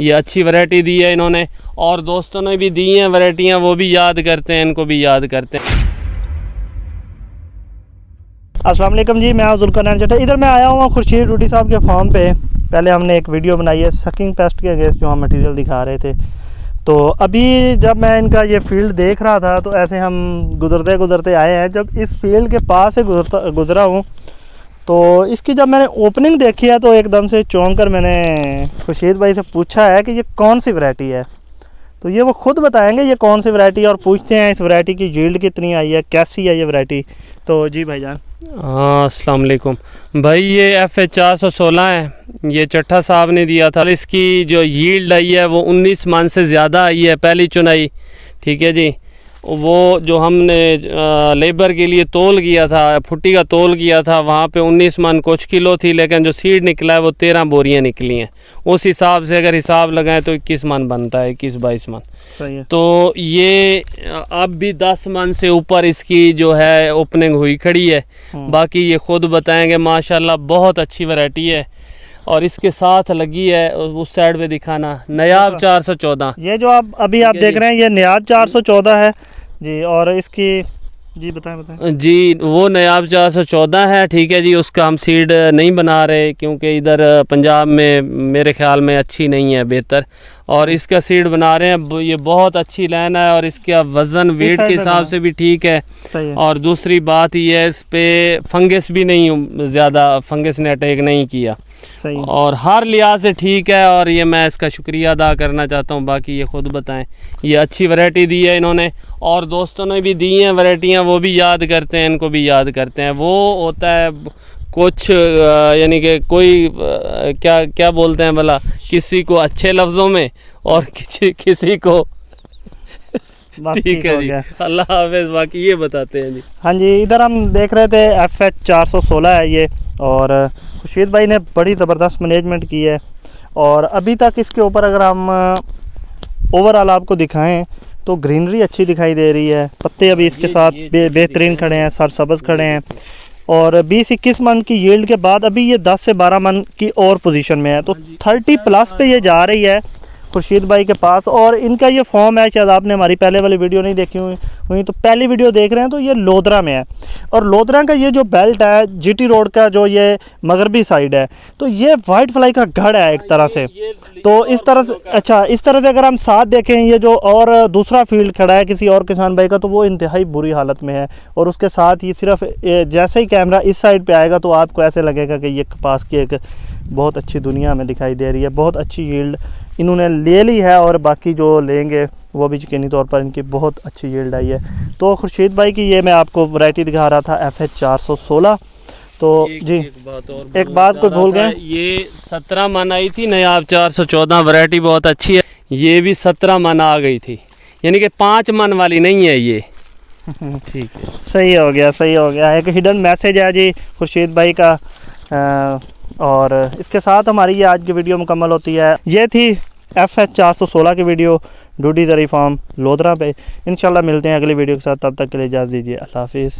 ये अच्छी वैरायटी दी है इन्होंने, और दोस्तों ने भी दी हैं वैरायटियाँ, वो भी याद करते हैं, इनको भी याद करते हैं। अस्सलाम वालेकुम जी, मैं जुल्करनैन चट्टा। इधर मैं आया हूँ खुर्शीद रूडी साहब के फार्म पे। पहले हमने एक वीडियो बनाई है सकिंग पेस्ट के अगेंस्ट, जो हम मटेरियल दिखा रहे थे। तो अभी जब मैं इनका ये फील्ड देख रहा था तो ऐसे हम गुजरते गुजरते आए हैं। जब इस फील्ड के पास से गुजरा हूँ तो इसकी जब मैंने ओपनिंग देखी है तो एकदम से चौंक कर मैंने खुर्शीद भाई से पूछा है कि ये कौन सी वैरायटी है। तो ये वो खुद बताएंगे ये कौन सी वैरायटी है, और पूछते हैं इस वैरायटी की यील्ड कितनी आई है, कैसी है ये वैरायटी। तो जी भाईजान। हाँ, अस्सलाम वालेकुम भाई। ये FH 416 है, ये चट्टा साहब ने दिया था। इसकी जो यील्ड आई है वो 19 मन से ज़्यादा आई है पहली चुनाई, ठीक है जी। वो जो हमने लेबर के लिए तोल किया था, फुट्टी का तोल किया था, वहाँ पे 19 मन कुछ किलो थी, लेकिन जो सीड निकला है वो 13 बोरियाँ निकली हैं। उस हिसाब से अगर हिसाब लगाएं तो 21 मन बनता है, 21-22 मन। सही है। तो ये अब भी 10 मन से ऊपर इसकी जो है ओपनिंग हुई खड़ी है। बाकी ये खुद बताएंगे, माशाल्लाह बहुत अच्छी वैरायटी है। और इसके साथ लगी है उस साइड पे दिखाना, नयाब 414। ये जो आप अभी आप देख रहे हैं ये नयाब 414 है जी। और इसकी जी बताएं जी, वो नयाब 414 है, ठीक है जी। उसका हम सीड नहीं बना रहे क्योंकि इधर पंजाब में मेरे ख्याल में अच्छी नहीं है, बेहतर। और इसका सीड बना रहे हैं, ये बहुत अच्छी लाइन है और इसका वज़न वेट के हिसाब से भी ठीक है। और दूसरी बात ये है, इस पे फंगस भी नहीं, ज़्यादा फंगस ने अटैक नहीं किया। सही। और हर लिहाज से ठीक है, और ये मैं इसका शुक्रिया अदा करना चाहता हूँ। बाकी ये खुद बताएं, ये अच्छी वैरायटी दी है इन्होंने, और दोस्तों ने भी दी हैं वैरायटियाँ, वो भी याद करते हैं, इनको भी याद करते हैं। वो होता है कुछ यानी कि कोई क्या क्या बोलते हैं भला, किसी को अच्छे लफ्ज़ों में और किसी को ठीक है जी, अल्लाह हाफ़िज़। बाकी ये बताते हैं जी। हाँ जी, इधर हम देख रहे थे FH 416 है ये, और खुर्शीद भाई ने बड़ी ज़बरदस्त मैनेजमेंट की है। और अभी तक इसके ऊपर अगर हम ओवरऑल आपको दिखाएं तो ग्रीनरी अच्छी दिखाई दे रही है। पत्ते अभी इसके साथ बेहतरीन खड़े हैं, सरसब्ज़ खड़े हैं। और 20-21 मन की यील्ड के बाद अभी ये 10 से 12 मन की और पोजीशन में है। तो 30+ पे ये जा रही है खुर्शीद भाई के पास। और इनका ये फॉर्म है, शायद आपने हमारी पहले वाली वीडियो नहीं देखी हुई तो पहली वीडियो देख रहे हैं तो ये लोधरा में है। और लोधरा का ये जो बेल्ट है GT रोड का, जो ये मगरबी साइड है, तो ये वाइट फ्लाई का गढ़ है एक तरह से। तो इस तरह से अच्छा, इस तरह से अगर हम साथ देखें, ये जो और दूसरा फील्ड खड़ा है किसी और किसान भाई का, तो वो इंतहाई बुरी हालत में है। और उसके साथ ये सिर्फ जैसे ही कैमरा इस साइड पे आएगा तो आपको ऐसे लगेगा कि ये कपास की एक बहुत अच्छी दुनिया में दिखाई दे रही है। बहुत अच्छी यील्ड इन्होंने ले ली है, और बाकी जो लेंगे वो भी यकीनी तौर पर इनकी बहुत अच्छी यील्ड आई है। तो खुर्शीद भाई की ये मैं आपको वैरायटी दिखा रहा था FH 416। तो जी एक बात को भूल गए, ये 17 मन आई थी नयाब 414, वैरायटी बहुत अच्छी है। ये भी 17 मन आ गई थी, यानी कि 5 मन वाली नहीं है ये। ठीक है, सही हो गया, सही हो गया। एक हिडन मैसेज है जी खुर्शीद भाई का। और इसके साथ हमारी ये आज की वीडियो मुकम्मल होती है। ये थी FH 416 की वीडियो डूडी ज़री फार्म लोधरा पे। इंशाल्लाह मिलते हैं अगली वीडियो के साथ, तब तक के लिए इजाज़त दीजिए। अल्लाह हाफिज़।